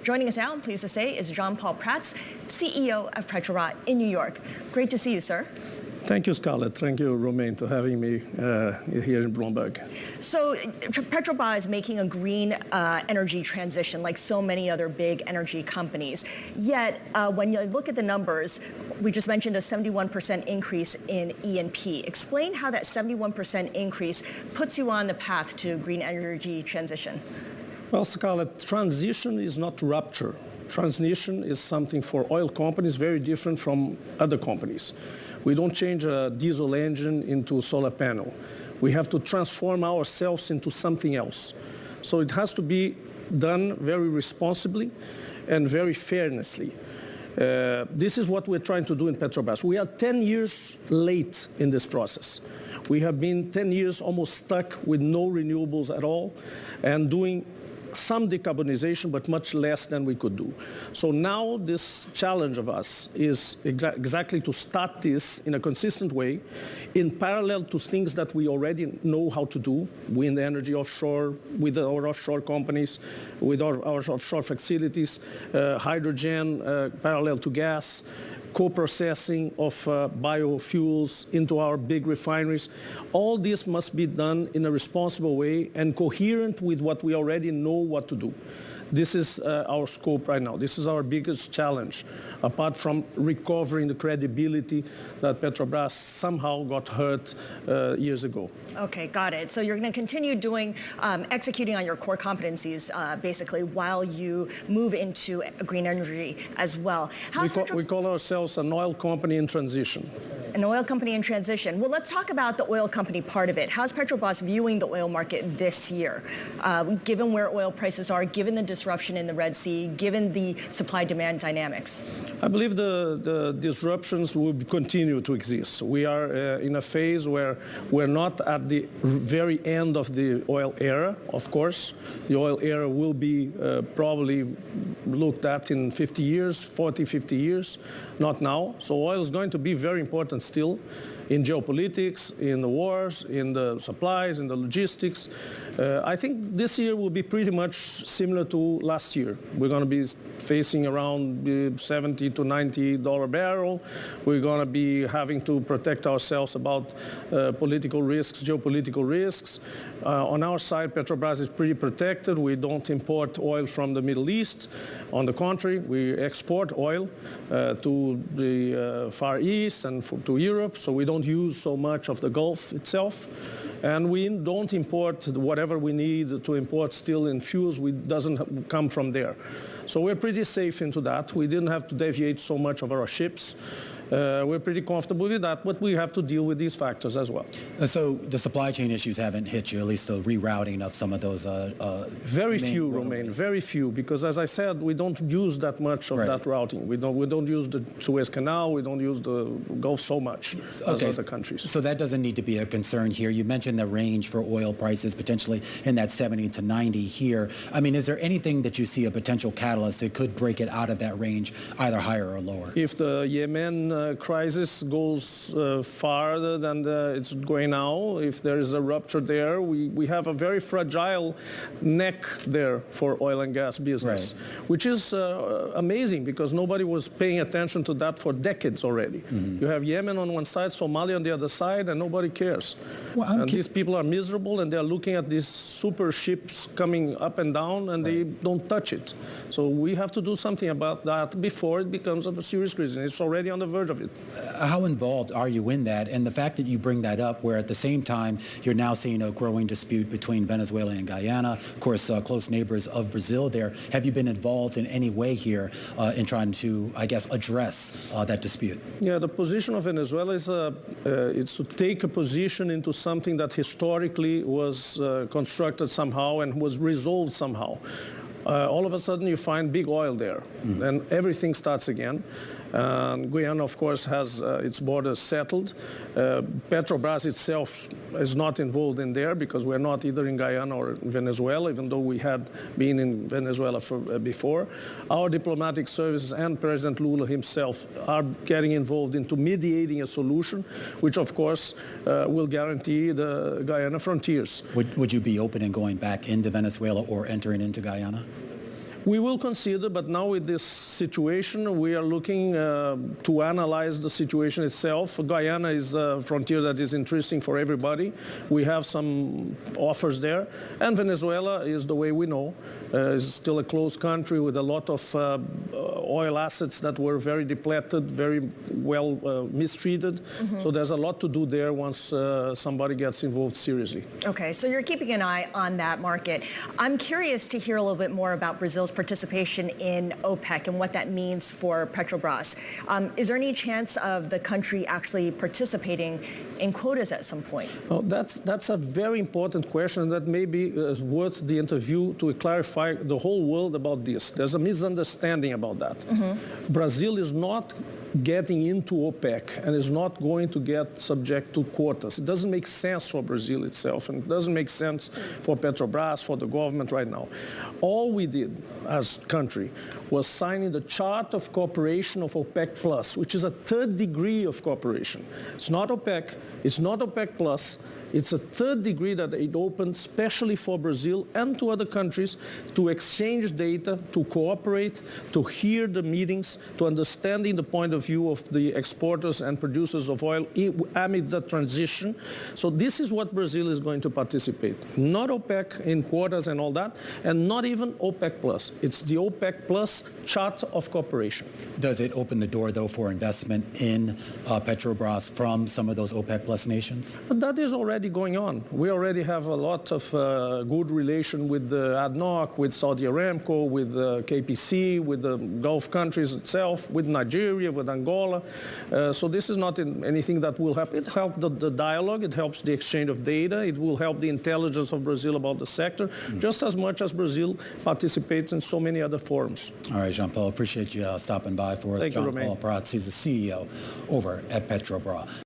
Joining us now, I'm pleased to say, is Jean-Paul Prates, CEO of Petrobras in New York. Great to see you, sir. Thank you, Scarlet. Thank you, Romaine, for having me here in Bloomberg. So Petrobras is making a green energy transition like so many other big energy companies. Yet, when you look at the numbers, we just mentioned a 71% increase in E&P. Explain how that 71% increase puts you on the path to green energy transition. Well, Scarlet, transition is not rupture. Transition is something for oil companies very different from other companies. We don't change a diesel engine into a solar panel. We have to transform ourselves into something else. So it has to be done very responsibly and very fairnessly. This is what we're trying to do in Petrobras. We are 10 years late in this process. We have been 10 years almost stuck with no renewables at all and doing some decarbonization, but much less than we could do. So now this challenge of us is exactly to start this in a consistent way, in parallel to things that we already know how to do, wind energy offshore, with our offshore companies, with our offshore facilities, hydrogen parallel to gas, co-processing of biofuels into our big refineries. All this must be done in a responsible way and coherent with what we already know what to do. This is our scope right now. This is our biggest challenge, apart from recovering the credibility that Petrobras somehow got hurt years ago. Okay, got it. So you're going to continue doing, executing on your core competencies, basically, while you move into green energy as well. We call ourselves an oil company in transition. An oil company in transition. Well, let's talk about the oil company part of it. How's Petrobras viewing the oil market this year, given where oil prices are, given the disruption in the Red Sea, given the supply-demand dynamics? I believe the disruptions will continue to exist. We are in a phase where we're not at the very end of the oil era, of course. The oil era will be probably looked at in 50 years, 40, 50 years, not now. So oil is going to be very important still in geopolitics, in the wars, in the supplies, in the logistics. I think this year will be pretty much similar to last year. We're going to be facing around $70 to $90 barrel. We're going to be having to protect ourselves about political risks, geopolitical risks. On our side, Petrobras is pretty protected. We don't import oil from the Middle East. On the contrary, we export oil to the Far East and to Europe, so we don't use so much of the Gulf itself. And we don't import whatever we need to import still in fuels. It doesn't come from there. So we're pretty safe into that. We didn't have to deviate so much of our ships. We're pretty comfortable with that, but we have to deal with these factors as well. So the supply chain issues haven't hit you, at least the rerouting of some of those very few, Romaine, very few, because as I said, we don't use that much of that routing. We don't use the Suez Canal, we don't use the Gulf so much as other countries. So that doesn't need to be a concern here. You mentioned the range for oil prices potentially in that 70 to 90 here. I mean, is there anything that you see a potential catalyst that could break it out of that range, either higher or lower? If the Yemen crisis goes farther than it's going now, if there is a rupture there, we have a very fragile neck there for oil and gas business, which is amazing because nobody was paying attention to that for decades already. You have Yemen on one side, Somalia on the other side, and nobody cares. Well, and these people are miserable, and they're looking at these super ships coming up and down, and they don't touch it. So we have to do something about that before it becomes a serious crisis. It's already on the verge of it. How involved are you in that? And the fact that you bring that up, where at the same time you're now seeing a growing dispute between Venezuela and Guyana, of course, close neighbors of Brazil there. Have you been involved in any way here in trying to, I guess, address that dispute? Yeah, the position of Venezuela is it's to take a position into something that historically was constructed somehow and was resolved somehow. All of a sudden you find big oil there, and everything starts again. Guyana, of course, has its borders settled. Petrobras itself is not involved in there because we're not either in Guyana or Venezuela, even though we had been in Venezuela before. Our diplomatic services and President Lula himself are getting involved into mediating a solution, which, of course, will guarantee the Guyana frontiers. Would you be open in going back into Venezuela or entering into Guyana? We will consider, but now with this situation, we are looking to analyze the situation itself. Guyana is a frontier that is interesting for everybody. We have some offers there. And Venezuela is the way we know. Is still a closed country with a lot of oil assets that were very depleted, very well mistreated. So there's a lot to do there once somebody gets involved seriously. Okay, so you're keeping an eye on that market. I'm curious to hear a little bit more about Brazil's participation in OPEC and what that means for Petrobras. Is there any chance of the country actually participating in quotas at some point? Well, that's a very important question that maybe is worth the interview to clarify the whole world about this. There's a misunderstanding about that. Brazil is not getting into OPEC and is not going to get subject to quotas. It doesn't make sense for Brazil itself, and it doesn't make sense for Petrobras, for the government right now. All we did as a country was signing the Chart of Cooperation of OPEC Plus, which is a third degree of cooperation. It's not OPEC, it's not OPEC Plus. It's a third degree that it opened especially for Brazil and to other countries to exchange data, to cooperate, to hear the meetings, to understanding the point of view of the exporters and producers of oil amid the transition. So this is what Brazil is going to participate. Not OPEC in quotas and all that, and not even OPEC Plus. It's the OPEC Plus Chart of Cooperation. Does it open the door, though, for investment in Petrobras from some of those OPEC Plus nations? But that is already going on. We already have a lot of good relation with ADNOC, with Saudi Aramco, with KPC, with the Gulf countries itself, with Nigeria, with Angola. So this is not anything that will help. It helps the dialogue. It helps the exchange of data. It will help the intelligence of Brazil about the sector, just as much as Brazil participates in so many other forums. All right, Jean-Paul, appreciate you stopping by for us. Thank you, Jean-Paul Romaine. Prates, he's the CEO over at Petrobras.